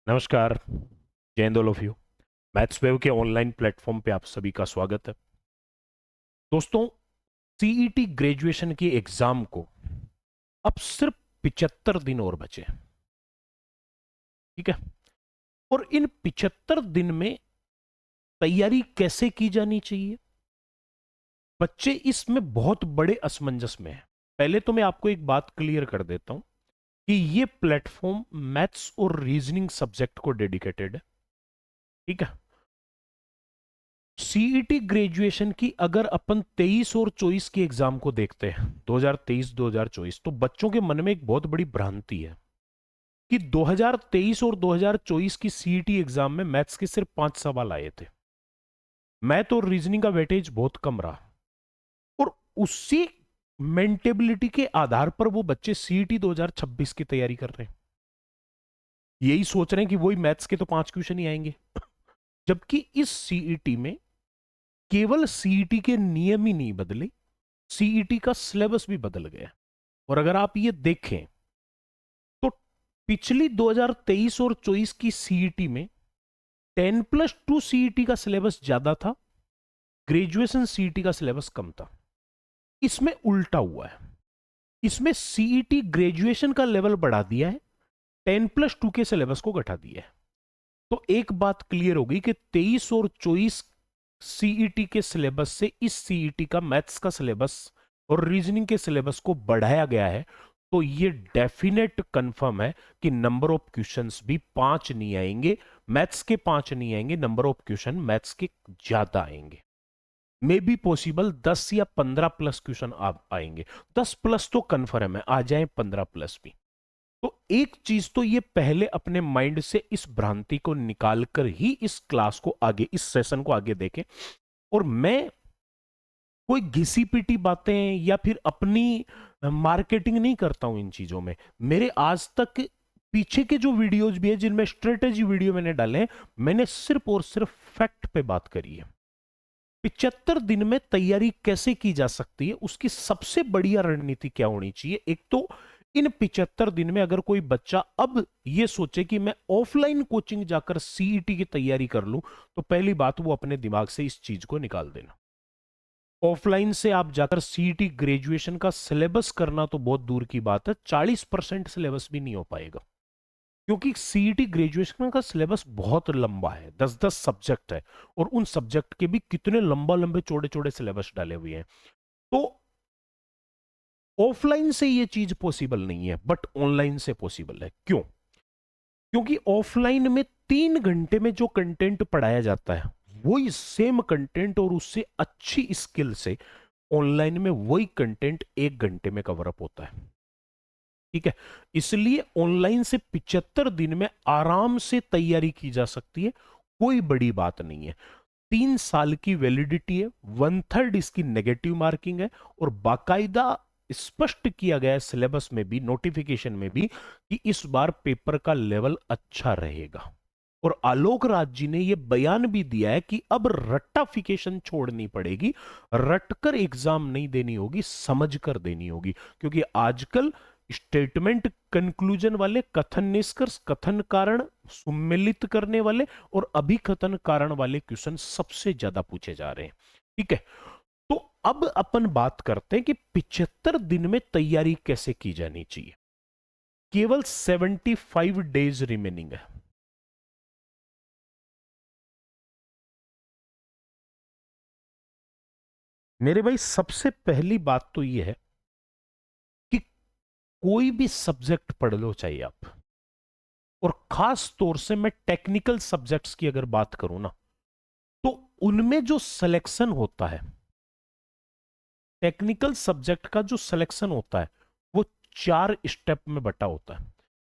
नमस्कार। जय Hind all of you. Maths wave के ऑनलाइन प्लेटफॉर्म पे आप सभी का स्वागत है। दोस्तों, सीईटी ग्रेजुएशन की एग्जाम को अब सिर्फ 75 दिन और बचे हैं। ठीक है। और इन 75 दिन में तैयारी कैसे की जानी चाहिए, बच्चे इसमें बहुत बड़े असमंजस में हैं। पहले तो मैं आपको एक बात क्लियर कर देता हूं कि ये प्लेटफॉर्म मैथ्स और रीजनिंग सब्जेक्ट को डेडिकेटेड है। ठीक है। सीईटी ग्रेजुएशन की अगर अपन 23 और 24 की एग्जाम को देखते हैं, 2023 2024, तो बच्चों के मन में एक बहुत बड़ी भ्रांति है कि 2023 और 2024 की सीईटी एग्जाम में मैथ्स के सिर्फ 5 सवाल आए थे। मैथ और रीजनिंग का वेटेज बहुत कम रहा, और उसी मेंटेबिलिटी के आधार पर वो बच्चे सीईटी 2026 की तैयारी कर रहे हैं। यही सोच रहे हैं कि वही मैथ्स के तो 5 क्वेश्चन ही आएंगे, जबकि इस सीईटी में केवल सीईटी के नियम ही नहीं बदले, सीईटी का सिलेबस भी बदल गया। और अगर आप ये देखें तो पिछली 2023 और 24 की सीईटी में 10+2 सीईटी का सिलेबस ज्यादा था, ग्रेजुएशन सीईटी का सिलेबस कम था। इसमें उल्टा हुआ है। इसमें सीईटी ग्रेजुएशन का लेवल बढ़ा दिया है, 10+2 के सिलेबस को घटा दिया है। तो एक बात क्लियर होगी कि 23 और 24 सीईटी के सिलेबस से इस सीईटी का मैथ्स का सिलेबस और रीजनिंग के सिलेबस को बढ़ाया गया है। तो ये डेफिनेट कंफर्म है कि नंबर ऑफ क्वेश्चंस भी 5 नहीं आएंगे, मैथ्स के 5 नहीं आएंगे, नंबर ऑफ क्वेश्चन मैथ्स के ज्यादा आएंगे। मे बी पॉसिबल 10 या 15 प्लस क्वेश्चन आप आएंगे। 10 प्लस तो कंफर्म है, आ जाए 15 प्लस भी। तो एक चीज तो ये पहले अपने माइंड से इस भ्रांति को निकालकर ही इस क्लास को आगे, इस सेशन को आगे देखें। और मैं कोई घिसी पिटी बातें या फिर अपनी मार्केटिंग नहीं करता हूं इन चीजों में। मेरे आज तक पीछे के जो वीडियोज भी है जिनमें स्ट्रेटेजी वीडियो मैंने डाले हैं, मैंने सिर्फ और सिर्फ फैक्ट पे बात करी है। 75 दिन में तैयारी कैसे की जा सकती है, उसकी सबसे बढ़िया रणनीति क्या होनी चाहिए। एक तो इन 75 दिन में अगर कोई बच्चा अब ये सोचे कि मैं ऑफलाइन कोचिंग जाकर सीईटी की तैयारी कर लूं, तो पहली बात वो अपने दिमाग से इस चीज को निकाल देना। ऑफलाइन से आप जाकर सीईटी ग्रेजुएशन का सिलेबस करना तो बहुत दूर की बात है, 40% सिलेबस भी नहीं हो पाएगा। क्योंकि सीईटी ग्रेजुएशन का सिलेबस बहुत लंबा है, 10-10 सब्जेक्ट है, और उन सब्जेक्ट के भी कितने लंबा लंबे चौड़े चौड़े सिलेबस डाले हुए हैं। तो ऑफलाइन से ये चीज पॉसिबल नहीं है, बट ऑनलाइन से पॉसिबल है। क्यों? क्योंकि ऑफलाइन में 3 घंटे में जो कंटेंट पढ़ाया जाता है, वही सेम कंटेंट और उससे अच्छी स्किल से ऑनलाइन में वही कंटेंट 1 घंटे में कवर अप होता है। ठीक है। इसलिए ऑनलाइन से 75 दिन में आराम से तैयारी की जा सकती है, कोई बड़ी बात नहीं है। 3 साल की वैलिडिटी है, 1/3 इसकी नेगेटिव मार्किंग है, और बाकायदा स्पष्ट किया गया है सिलेबस में भी, नोटिफिकेशन में भी, कि इस बार पेपर का लेवल अच्छा रहेगा। और आलोक राज जी ने यह बयान भी दिया है कि अब रट्टाफिकेशन छोड़नी पड़ेगी, रटकर एग्जाम नहीं देनी होगी, समझकर देनी होगी। क्योंकि आजकल स्टेटमेंट कंक्लूजन वाले, कथन निष्कर्ष, कथन कारण सुमेलित करने वाले और अभिकथन कारण वाले क्वेश्चन सबसे ज्यादा पूछे जा रहे हैं। ठीक है। तो अब अपन बात करते हैं कि 75 दिन में तैयारी कैसे की जानी चाहिए। केवल 75 डेज रिमेनिंग है। मेरे भाई, सबसे पहली बात तो यह है कि कोई भी सब्जेक्ट पढ़ लो चाहिए आप, और खास तौर से मैं टेक्निकल सब्जेक्ट्स की अगर बात करूं ना, तो उनमें जो सिलेक्शन होता है, टेक्निकल सब्जेक्ट का जो सिलेक्शन होता है, वो 4 स्टेप में बटा होता है।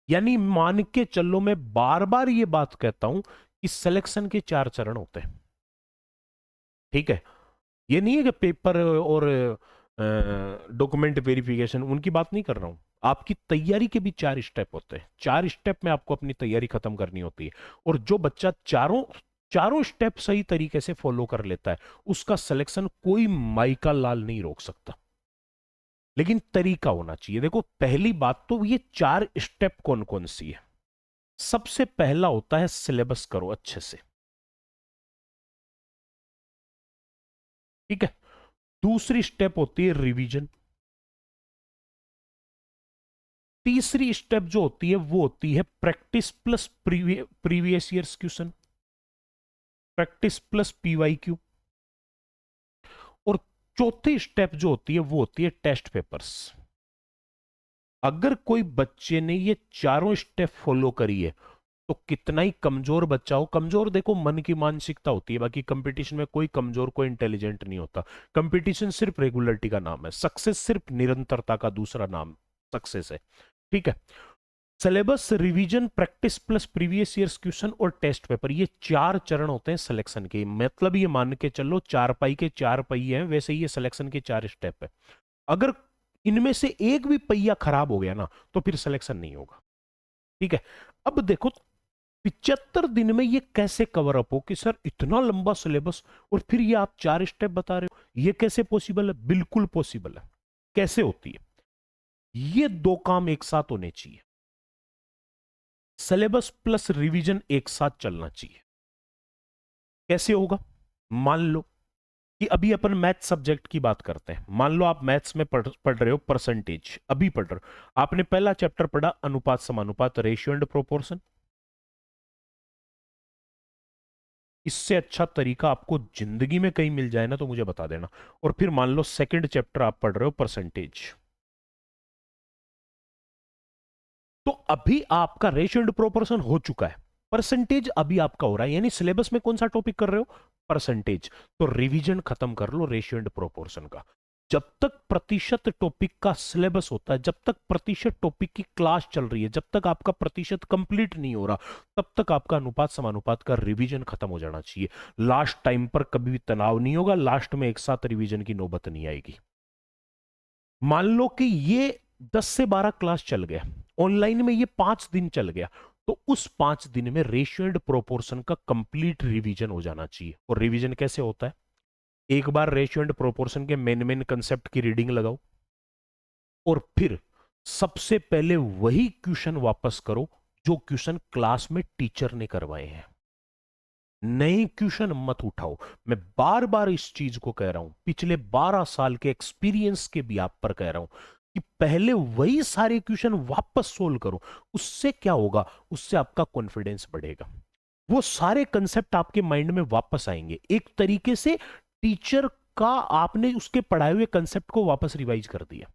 यानी मान के चलो, मैं बार बार ये बात कहता हूं कि सिलेक्शन के 4 चरण होते हैं। ठीक है। ये नहीं है कि पेपर और डॉक्यूमेंट वेरिफिकेशन, उनकी बात नहीं कर रहा हूं। आपकी तैयारी के भी 4 स्टेप होते हैं, 4 स्टेप में आपको अपनी तैयारी खत्म करनी होती है। और जो बच्चा चारों चारों स्टेप सही तरीके से फॉलो कर लेता है, उसका सिलेक्शन कोई माइका लाल नहीं रोक सकता। लेकिन तरीका होना चाहिए। देखो, पहली बात तो ये 4 स्टेप कौन कौन सी है। सबसे पहला होता है सिलेबस करो अच्छे से, ठीक है। दूसरी स्टेप होती है रिवीजन। तीसरी स्टेप जो होती है वो होती है practice plus previous years question, practice plus PYQ. और चौथी स्टेप जो होती है वो होती है टेस्ट पेपर्स। अगर कोई बच्चे ने ये चारों स्टेप फॉलो करी है तो कितना ही कमजोर बच्चा हो, कमजोर देखो मन की मानसिकता होती है, बाकी कंपटीशन में कोई कमजोर कोई इंटेलिजेंट नहीं होता। कंपटीशन सिर्फ रेगुलरिटी का नाम है, सक्सेस सिर्फ निरंतरता का दूसरा नाम सक्सेस है, ठीक है। Syllabus, revision, practice plus previous years question और टेस्ट पेपर, ये चार चरण होते हैं सिलेक्शन के। मतलब ये मान के चलो चार पाई के चार पहिए हैं, वैसे ही ये सिलेक्शन के चार स्टेप है। अगर इनमें से एक भी पहिया खराब हो गया ना तो फिर सिलेक्शन नहीं होगा, ठीक है। अब देखो 75 दिन में ये कैसे कवर अप हो कि सर इतना लंबा सिलेबस और फिर ये आप चार स्टेप बता रहे हो, ये कैसे पॉसिबल है? बिल्कुल पॉसिबल है। कैसे होती है? ये दो काम एक साथ होने चाहिए, सिलेबस प्लस रिवीजन एक साथ चलना चाहिए। कैसे होगा? मान लो कि अभी अपन मैथ सब्जेक्ट की बात करते हैं। मान लो आप मैथ्स में पढ़ रहे हो परसेंटेज, अभी पढ़ रहे हो, आपने पहला चैप्टर पढ़ा अनुपात समानुपात, रेशियो एंड प्रोपोर्शन। इससे अच्छा तरीका आपको जिंदगी में कहीं मिल जाए ना तो मुझे बता देना। और फिर मान लो सेकंड चैप्टर आप पढ़ रहे हो परसेंटेज, तो अभी आपका रेशियो एंड प्रोपोर्शन हो चुका है, परसेंटेज अभी आपका हो रहा है, यानी सिलेबस में कौन सा टॉपिक कर रहे हो? परसेंटेज। तो रिवीजन खत्म कर लो रेशियो एंड प्रोपोर्शन का। जब तक प्रतिशत टॉपिक का सिलेबस होता है, जब तक प्रतिशत टॉपिक की क्लास चल रही है, जब तक आपका प्रतिशत कंप्लीट नहीं हो रहा, तब तक आपका अनुपात समानुपात का रिवीजन खत्म हो जाना चाहिए। लास्ट टाइम पर कभी भी तनाव नहीं होगा, लास्ट में एक साथ रिवीजन की नौबत नहीं आएगी। मान लो कि ये 10 से 12 क्लास चल गया, ऑनलाइन में ये 5 दिन चल गया, तो उस 5 दिन में रेशियो एंड प्रोपोर्शन का कंप्लीट रिवीजन हो जाना चाहिए। और रिवीजन कैसे होता है? एक बार रेशियो एंड प्रोपोर्शन के मेन मेन कंसेप्ट की रीडिंग लगाओ और फिर सबसे पहले वही क्वेश्चन वापस करो जो क्वेश्चन क्लास में टीचर ने करवाए हैं। नए क्वेश्चन मत उठाओ। मैं बार बार इस चीज को कह रहा हूं, पिछले 12 साल के एक्सपीरियंस के भी आप पर कह रहा हूं कि पहले वही सारे क्वेश्चन वापस सोल्व करो। उससे क्या होगा? उससे आपका कॉन्फिडेंस बढ़ेगा, वो सारे कंसेप्ट आपके माइंड में वापस आएंगे। एक तरीके से टीचर का आपने उसके पढ़ाए हुए कंसेप्ट को वापस रिवाइज कर दिया।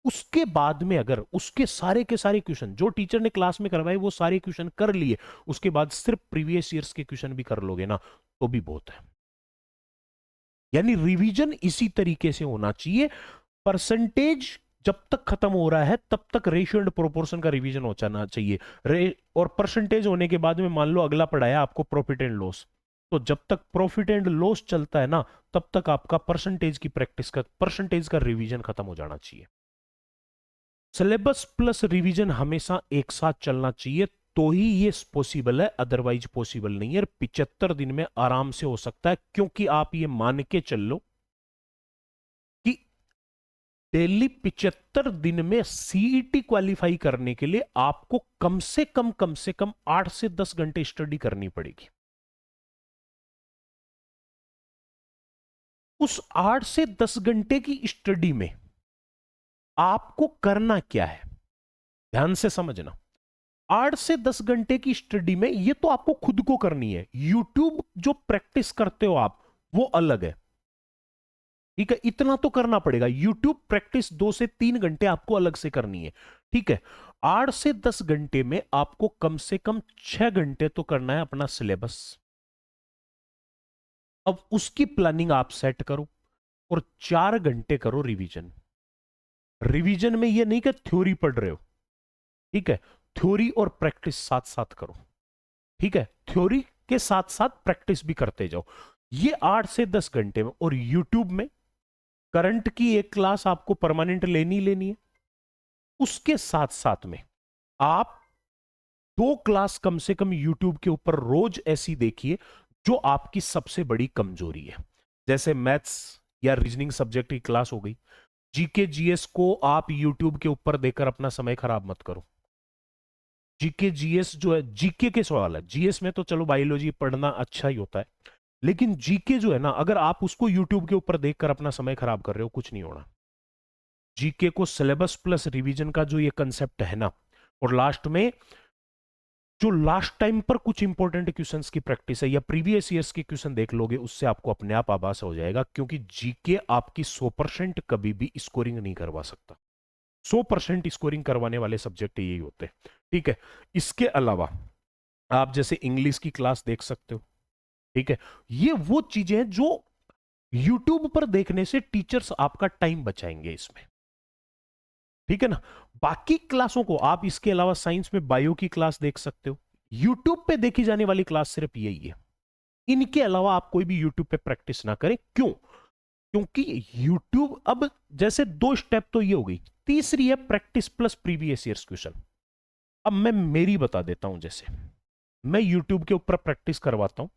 उसके बाद में अगर उसके सारे के सारे क्वेश्चन जो टीचर ने क्लास में करवाए वो सारे क्वेश्चन कर लिए, उसके बाद सिर्फ प्रीवियस ईयर्स के क्वेश्चन भी कर लोगे ना तो भी बहुत है। यानी रिवीजन इसी तरीके से होना चाहिए। परसेंटेज जब तक खत्म हो रहा है तब तक रेशियो एंड प्रोपोर्शन का रिवीजन हो जाना चाहिए। और परसेंटेज होने के बाद में मान लो अगला पढ़ाया आपको प्रॉफिट एंड लॉस, तो जब तक प्रॉफिट एंड लॉस चलता है ना तब तक आपका परसेंटेज की प्रैक्टिस का परसेंटेज का रिवीजन खत्म हो जाना चाहिए। सिलेबस प्लस रिवीजन हमेशा एक साथ चलना चाहिए, तो ही ये पॉसिबल है, अदरवाइज पॉसिबल नहीं है। 75 दिन में आराम से हो सकता है, क्योंकि आप ये मान के चल लो कि डेली 75 दिन में सीईटी क्वालिफाई करने के लिए आपको कम से कम 8 से 10 घंटे स्टडी करनी पड़ेगी। उस 8 से 10 घंटे की स्टडी में आपको करना क्या है? ध्यान से समझना। 8 से 10 घंटे की स्टडी में ये तो आपको खुद को करनी है। यूट्यूब जो प्रैक्टिस करते हो आप वो अलग है, ठीक है, इतना तो करना पड़ेगा। यूट्यूब प्रैक्टिस 2 से 3 घंटे आपको अलग से करनी है, ठीक है। 8 से 10 घंटे में आपको कम से कम 6 घंटे तो करना है अपना सिलेबस। अब उसकी प्लानिंग आप सेट करो और 4 घंटे करो रिवीजन। रिवीजन में ये नहीं कि थ्योरी पढ़ रहे हो, ठीक है, थ्योरी और प्रैक्टिस साथ साथ करो, ठीक है, थ्योरी के साथ साथ प्रैक्टिस भी करते जाओ। ये 8 से 10 घंटे में। और यूट्यूब में करंट की एक क्लास आपको परमानेंट लेनी है, उसके साथ साथ में आप 2 क्लास कम से कम यूट्यूब के ऊपर रोज ऐसी देखिए जो आपकी सबसे बड़ी कमजोरी है। जैसे मैथ्स या रीजनिंग सब्जेक्ट की क्लास हो गई। जीके जीएस को आप यूट्यूब के ऊपर देखकर अपना समय खराब मत करो। जीके जीएस जो है, जीके के सवाल है। जीएस में तो चलो बायोलॉजी पढ़ना अच्छा ही होता है, लेकिन जीके जो है ना, अगर आप उसको यूट्यूब के ऊपर देखकर अपना समय खराब कर रहे हो, कुछ नहीं होना। जीके को सिलेबस प्लस रिवीजन का जो ये कंसेप्ट है ना, और लास्ट में जो लास्ट टाइम पर कुछ इंपॉर्टेंट क्वेश्चंस की प्रैक्टिस है या प्रीवियस ईयर्स के क्वेश्चन देख लोगे, उससे आपको अपने आप आभास हो जाएगा, क्योंकि जीके आपकी 100% कभी भी स्कोरिंग नहीं करवा सकता। 100% स्कोरिंग करवाने वाले सब्जेक्ट यही होते हैं, ठीक है। इसके अलावा आप जैसे इंग्लिश की क्लास देख सकते हो, ठीक है। ये वो चीजें हैं जो यूट्यूब पर देखने से टीचर्स आपका टाइम बचाएंगे इसमें, ठीक है ना। बाकी क्लासों को आप इसके अलावा साइंस में बायो की क्लास देख सकते हो। यूट्यूब पे देखी जाने वाली क्लास सिर्फ यही है। इनके अलावा आप कोई भी यूट्यूब पे प्रैक्टिस ना करें। क्यों? क्योंकि यूट्यूब अब जैसे 2 स्टेप तो ये हो गई, तीसरी है practice plus previous years question. अब मैं मेरी बता देता हूं। जैसे मैं यूट्यूब के ऊपर प्रैक्टिस करवाता हूं,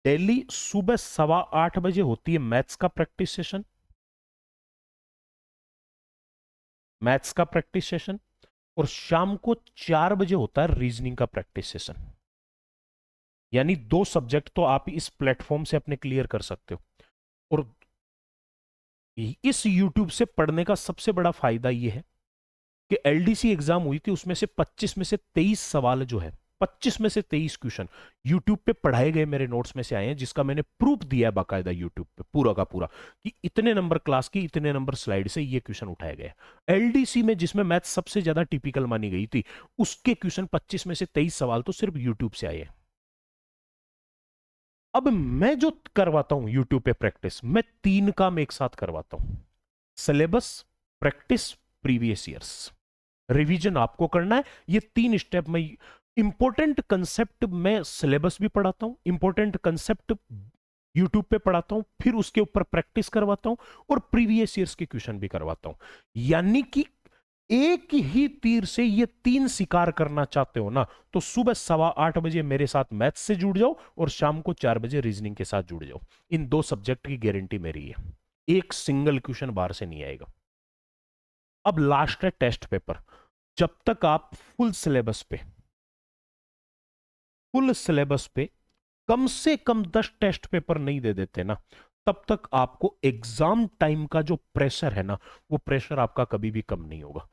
डेली सुबह 8:15 होती है मैथ्स का प्रैक्टिस सेशन, मैथ्स का प्रैक्टिस सेशन, और शाम को 4 बजे होता है रीजनिंग का प्रैक्टिस सेशन। यानी 2 सब्जेक्ट तो आप इस प्लेटफॉर्म से अपने क्लियर कर सकते हो। और इस यूट्यूब से पढ़ने का सबसे बड़ा फायदा यह है कि एलडीसी एग्जाम हुई थी, उसमें से 25 में से 23 सवाल जो है, 25 में से 23 क्वेश्चन यूट्यूब पे पढ़ाए गए मेरे नोट्स में से आए हैं, जिसका मैंने प्रूफ दिया है बाकायदा यूट्यूब पे पूरा का पूरा, कि इतने नंबर क्लास की इतने नंबर स्लाइड से ये क्वेश्चन उठाए गए। एलडीसी में जिसमें मैथ सबसे ज्यादा टिपिकल मानी गई थी, उसके क्वेश्चन 25 में से 23 सवाल तो सिर्फ यूट्यूब से आए हैं। अब मैं जो करवाता हूं यूट्यूब पे प्रैक्टिस, मैं 3 काम एक साथ करवाता हूं। Syllabus, practice, previous years, revision आपको करना है। ये 3 स्टेप में इंपॉर्टेंट कंसेप्ट मैं सिलेबस भी पढ़ाता हूं, इंपॉर्टेंट कंसेप्ट यूट्यूब पे पढ़ाता हूं, फिर उसके ऊपर प्रैक्टिस करवाता हूं, और प्रीवियस ईयर्स के क्वेश्चन भी करवाता हूं। यानी कि एक ही तीर से ये 3 शिकार करना चाहते हो ना, तो सुबह 8:15 मेरे साथ मैथ्स से जुड़ जाओ, और शाम को 4 बजे रीजनिंग के साथ जुड़ जाओ। इन 2 सब्जेक्ट की गारंटी मेरी है, एक सिंगल क्वेश्चन बाहर से नहीं आएगा। अब लास्ट है टेस्ट पेपर। जब तक आप फुल सिलेबस पे कम से कम 10 टेस्ट पेपर नहीं दे देते ना, तब तक आपको एग्जाम टाइम का जो प्रेशर है ना, वो प्रेशर आपका कभी भी कम नहीं होगा।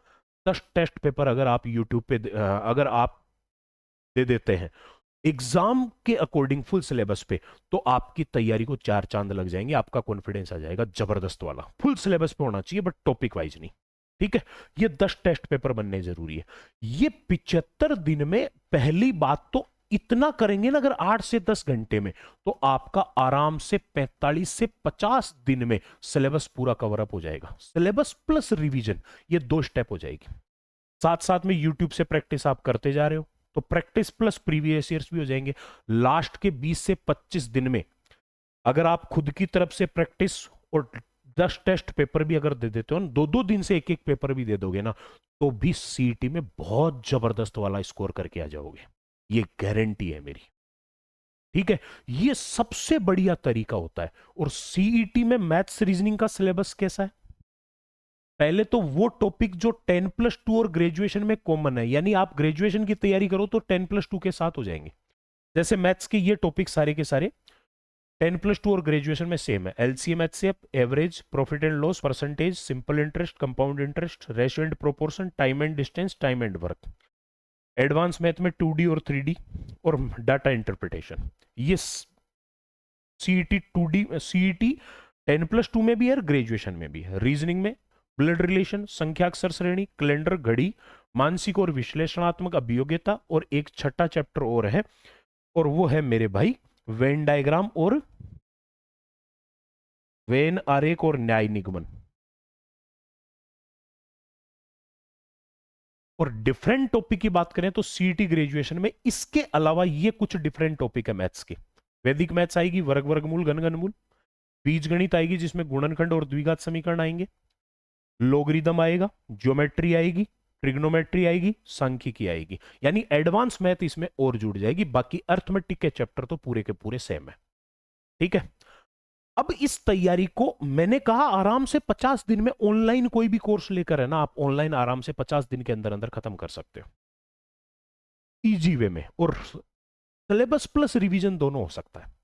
10 टेस्ट पेपर अगर आप यूट्यूब पे अगर आप दे देते हैं एग्जाम के अकॉर्डिंग फुल सिलेबस पे, तो आपकी तैयारी को 4 चांद लग जाएंगे, आपका कॉन्फिडेंस आ जाएगा जबरदस्त वाला। फुल सिलेबस पे होना चाहिए, बट टॉपिक वाइज नहीं, ठीक है। ये 10 टेस्ट पेपर बनने जरूरी है। ये 75 दिन में पहली बात तो इतना करेंगे ना, अगर 8 से 10 घंटे में, तो आपका आराम से 45 से 50 दिन में सिलेबस पूरा कवर अप हो जाएगा। सिलेबस प्लस रिवीजन, ये 2 स्टेप हो जाएगी। साथ साथ में यूट्यूब से प्रैक्टिस आप करते जा रहे हो, तो प्रैक्टिस प्लस प्रीवियस ईयर्स भी हो जाएंगे। लास्ट के 20 से 25 दिन में अगर आप खुद की तरफ से प्रैक्टिस और 10 टेस्ट पेपर भी अगर दे देते हो ना, 2-2 दिन से एक एक पेपर भी दे दोगे ना, तो भी सीईटी में बहुत जबरदस्त वाला स्कोर करके आ जाओगे, ये गारंटी है मेरी, ठीक है। ये सबसे बढ़िया तरीका होता है। और सीईटी में मैथ्स रीजनिंग का सिलेबस कैसा है? पहले तो वो टॉपिक जो 10+2 और ग्रेजुएशन में कॉमन है, यानी आप ग्रेजुएशन की तैयारी करो तो 10+2 के साथ हो जाएंगे। जैसे मैथ्स के ये टॉपिक सारे के सारे 10+2 और ग्रेजुएशन में सेम है। LCM, HCF, average, profit and loss, percentage, simple interest, compound interest, ratio and proportion, time and distance, time and work. Advance math में 2D और 3D और डाटा इंटरप्रिटेशन। ये सीईटी 2D, सीईटी 10+2 में भी है, graduation में भी है। रीजनिंग में ब्लड रिलेशन, संख्या अक्षर श्रेणी, कैलेंडर, घड़ी, मानसिक और विश्लेषणात्मक अभियोग्यता, और एक छठा चैप्टर और है, और वो है मेरे भाई वेन डायग्राम और वेन आरेख और न्याय निगमन। और डिफरेंट टॉपिक की बात करें तो सीईटी ग्रेजुएशन में इसके अलावा ये कुछ डिफरेंट टॉपिक है मैथ्स के। वैदिक मैथ्स आएगी, वर्ग वर्गमूल, घन घनमूल। बीजगणित आएगी जिसमें गुणनखंड और द्विघात समीकरण आएंगे। लोगरिदम आएगा, ज्योमेट्री आएगी, ट्रिग्नोमेट्री आएगी, सांख्यिकी आएगी। यानी एडवांस मैथ इसमें और जुड़ जाएगी। बाकी अर्थमेटिक के चैप्टर तो पूरे के पूरे सेम है, ठीक है। अब इस तैयारी को मैंने कहा आराम से 50 दिन में, ऑनलाइन कोई भी कोर्स लेकर है ना, आप ऑनलाइन आराम से 50 दिन के अंदर अंदर खत्म कर सकते हो। इजी वे में, और सिलेबस प्लस रिवीजन दोनों हो सकता है।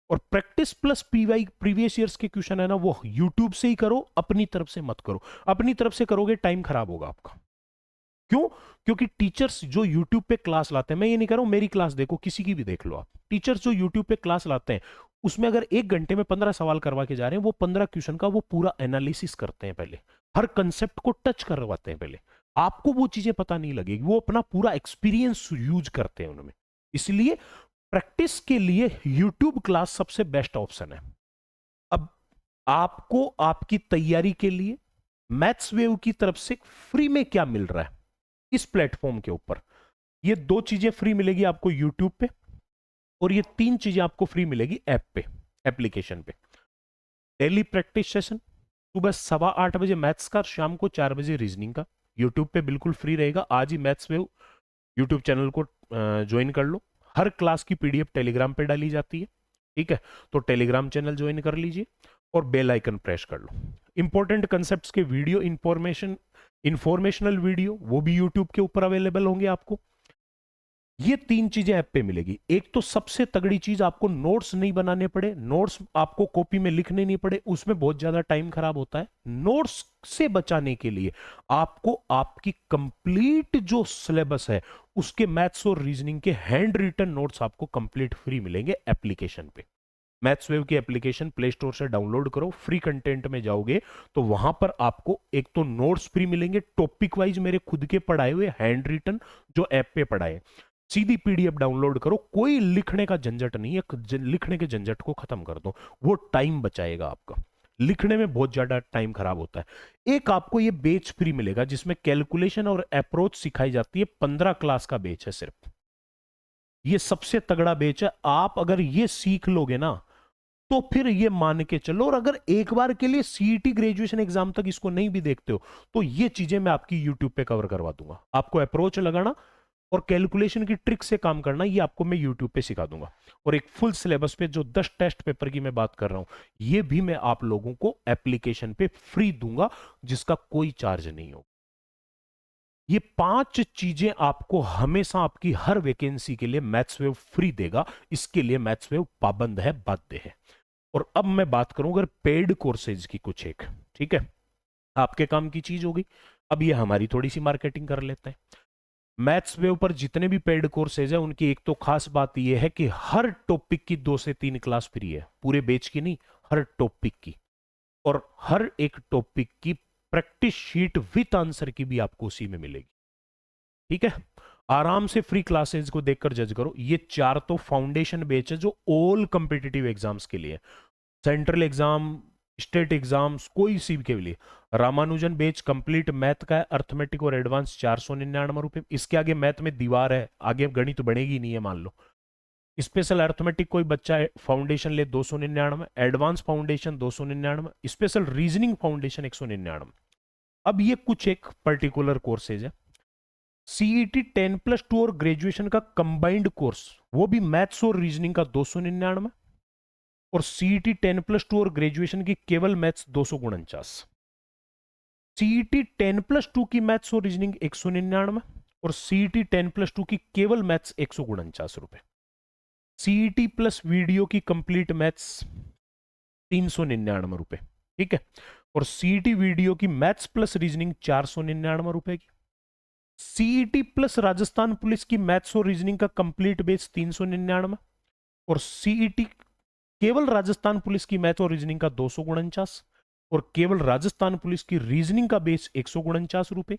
और practice plus PY previous years के क्वेश्चन है ना, वो यूट्यूब से ही करो, अपनी तरफ से मत करो। अपनी तरफ से करोगे टाइम खराब होगा आपका। क्यों? क्योंकि टीचर्स जो यूट्यूब पे क्लास लाते हैं, मैं ये नहीं कह रहा हूं मेरी क्लास देखो, किसी की भी देख लो आप, टीचर्स जो यूट्यूब पे क्लास लाते हैं उसमें अगर 1 घंटे में 15 सवाल करवा के जा रहे हैं, वो 15 क्वेश्चन का वो पूरा एनालिसिस करते हैं, पहले हर कंसेप्ट को टच करवाते हैं पहले। आपको वो चीजें पता नहीं लगेगी, वो अपना पूरा एक्सपीरियंस यूज करते हैं उनमें। इसलिए प्रैक्टिस के लिए यूट्यूब क्लास सबसे बेस्ट ऑप्शन है। अब आपको आपकी तैयारी के लिए मैथ्स वेव की तरफ से फ्री में क्या मिल रहा है इस प्लेटफॉर्म के ऊपर? ये 2 चीजें फ्री मिलेगी आपको यूट्यूब पे, और ये 3 चीजें आपको फ्री मिलेगी ऐप पे, एप्लीकेशन पे। डेली प्रैक्टिस सेशन, सुबह 8:15 बजे मैथ्स का, शाम को 4 बजे रीजनिंग का, यूट्यूब पे बिल्कुल फ्री रहेगा। आज ही मैथ्स वेव यूट्यूब चैनल को ज्वाइन कर लो। हर क्लास की पीडीएफ टेलीग्राम पे डाली जाती है, ठीक है? तो टेलीग्राम चैनल ज्वाइन कर लीजिए और बेल आइकन प्रेस कर लो। इंपॉर्टेंट कंसेप्ट्स के वीडियो, इंफॉर्मेशनल वीडियो, वो भी यूट्यूब के ऊपर अवेलेबल होंगे आपको। ये 3 चीजें ऐप पे मिलेगी। एक तो सबसे तगड़ी चीज, आपको नोट्स नहीं बनाने पड़े, नोट्स आपको कॉपी में लिखने नहीं पड़े, उसमें बहुत ज्यादा टाइम खराब होता है। नोट्स से बचाने के लिए आपको आपकी कंप्लीट जो सिलेबस है उसके मैथ्स और रीजनिंग के हैंड रिटन नोट्स आपको कंप्लीट फ्री मिलेंगे एप्लीकेशन पे। मैथ्स वेव की एप्लीकेशन प्ले स्टोर से डाउनलोड करो, फ्री कंटेंट में जाओगे तो वहां पर आपको एक तो नोट्स फ्री मिलेंगे, टॉपिक वाइज मेरे खुद के पढ़ाए हुए हैंड रिटन जो ऐप पे पढ़ाए। सीधी पीडीएफ डाउनलोड करो, कोई लिखने का झंझट नहीं है, लिखने के झंझट को खत्म कर दो, वो टाइम बचाएगा आपका। लिखने में बहुत ज्यादा टाइम खराब होता है। एक आपको ये बेच फ्री मिलेगा जिसमें कैलकुलेशन और अप्रोच सिखाई जाती है, 15 क्लास का बेच है सिर्फ। ये सबसे तगड़ा बेच है। आप अगर ये सीख लोगे ना तो फिर ये मान के चलो, और अगर एक बार के लिए सीईटी ग्रेजुएशन एग्जाम तक इसको नहीं भी देखते हो तो ये चीजें मैं आपकी यूट्यूब पे कवर करवा दूंगा। आपको अप्रोच लगाना और कैलकुलेशन की ट्रिक से काम करना, ये आपको मैं यूट्यूब पे सिखा दूंगा। और एक फुल सिलेबस पे जो 10 टेस्ट पेपर की मैं बात कर रहा हूं, ये भी मैं आप लोगों को एप्लीकेशन पे फ्री दूंगा, जिसका कोई चार्ज नहीं होगा। ये 5 चीजें आपको हमेशा आपकी हर वैकेंसी के लिए मैथ्स वेव फ्री देगा। इसके लिए मैथ्स वेव पाबंद है, बाध्य है। और अब मैं बात करूं अगर पेड कोर्सेज की कुछ एक, ठीक है, आपके काम की चीज होगी। अब ये हमारी थोड़ी सी मार्केटिंग कर लेते हैं। मैथ्स वेव पर जितने भी पेड कोर्सेज है उनकी एक तो खास बात यह है कि हर टॉपिक की 2 से 3 क्लास फ्री है, पूरे बैच की नहीं, हर टॉपिक की। और हर एक टॉपिक की प्रैक्टिस शीट विद आंसर की भी आपको उसी में मिलेगी, ठीक है? आराम से फ्री क्लासेस को देखकर जज करो। ये 4 तो फाउंडेशन बैच है जो ऑल कॉम्पिटिटिव एग्जाम्स के लिए, सेंट्रल एग्जाम, स्टेट एग्जाम्स, कोई सी के लिए। रामानुजन बेच कंप्लीट मैथ का है, अर्थमेटिक और एडवांस 499 रुपए। इसके आगे मैथ में दीवार है, आगे गणित बढ़ेगी नहीं है मान लो। स्पेशल अर्थमेटिक कोई बच्चा फाउंडेशन ले 299, advance foundation 299, special reasoning foundation 199। अब ये कुछ एक पर्टिकुलर कोर्सेज है। सीईटी 10+2 और ग्रेजुएशन का कंबाइंड कोर्स, वो भी मैथ्स और रीजनिंग का 299, और सीईटी 10+2 और ग्रेजुएशन की केवल मैथ्स 249। सीईटी 10+2 की मैथ्स और रीजनिंग 199, और सीईटी 10+2 की केवल मैथ्स 149 रुपए। सीईटी प्लस वीडियो की कंप्लीट मैथ्स 399 रुपए, ठीक है? और सीईटी वीडियो की मैथ्स प्लस रीजनिंग 499 रुपए की। सीईटी प्लस राजस्थान पुलिस की मैथ्स और रीजनिंग का कंप्लीट बेस 399, और सीईटी केवल राजस्थान पुलिस की मैथ और रीजनिंग का 249, और केवल राजस्थान पुलिस की रीजनिंग का बेस 149 रुपए।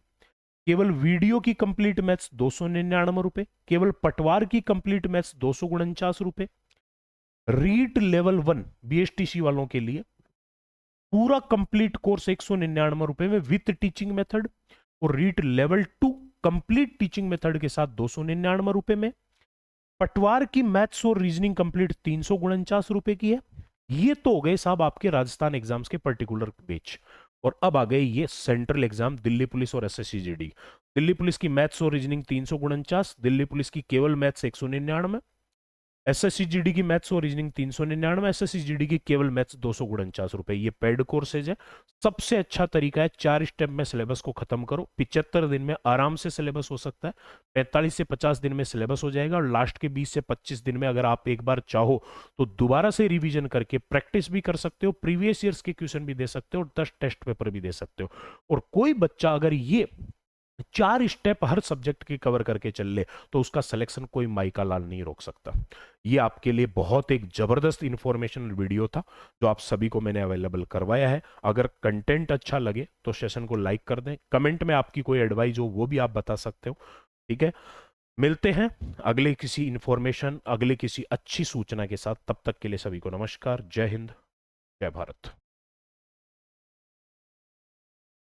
केवल वीडियो की कंप्लीट मैथ्स 299 रुपए। केवल पटवार की कंप्लीट मैथ्स 249 रुपए। रीट लेवल 1 बीएसटीसी वालों के लिए पूरा कंप्लीट कोर्स 199 रुपए में विथ टीचिंग मेथड, और REET level 2 complete teaching method के साथ 299 रुपए में। पटवार की मैथ्स और रीजनिंग कंप्लीट 349 रुपए की है। ये तो हो गए साहब आपके राजस्थान एग्जाम्स के पर्टिकुलर बैच। और अब आ गए ये सेंट्रल एग्जाम, दिल्ली पुलिस और एसएससी जीडी। दिल्ली पुलिस की मैथ्स और रीजनिंग 349, दिल्ली पुलिस की केवल मैथ्स 199, SSCGD की मैथ्स और रीजनिंग 399, SSCGD की केवल मैथ्स 249 रुपए। ये पेड कोर्सेज है। सबसे अच्छा तरीका है 4 स्टेप में सिलेबस को खत्म करो। 75 दिन में आराम से सिलेबस हो सकता है, 45 से 50 दिन में सिलेबस हो जाएगा, और लास्ट के 20 से 25 दिन में अगर आप एक बार चाहो तो दोबारा से रिवीजन करके प्रैक्टिस भी कर सकते हो, प्रीवियस ईयर्स के क्वेश्चन भी दे सकते हो, और 10 टेस्ट पेपर भी दे सकते हो। और कोई बच्चा अगर ये 4 स्टेप हर सब्जेक्ट की कवर करके चल ले तो उसका सिलेक्शन कोई माइका लाल नहीं रोक सकता। ये आपके लिए बहुत एक जबरदस्त इंफॉर्मेशनल वीडियो था जो आप सभी को मैंने अवेलेबल करवाया है। अगर कंटेंट अच्छा लगे तो सेशन को लाइक कर दें, कमेंट में आपकी कोई एडवाइस हो वो भी आप बता सकते हो। ठीक है, मिलते हैं अगले किसी इंफॉर्मेशन, अगले किसी अच्छी सूचना के साथ। तब तक के लिए सभी को नमस्कार, जय हिंद, जय भारत।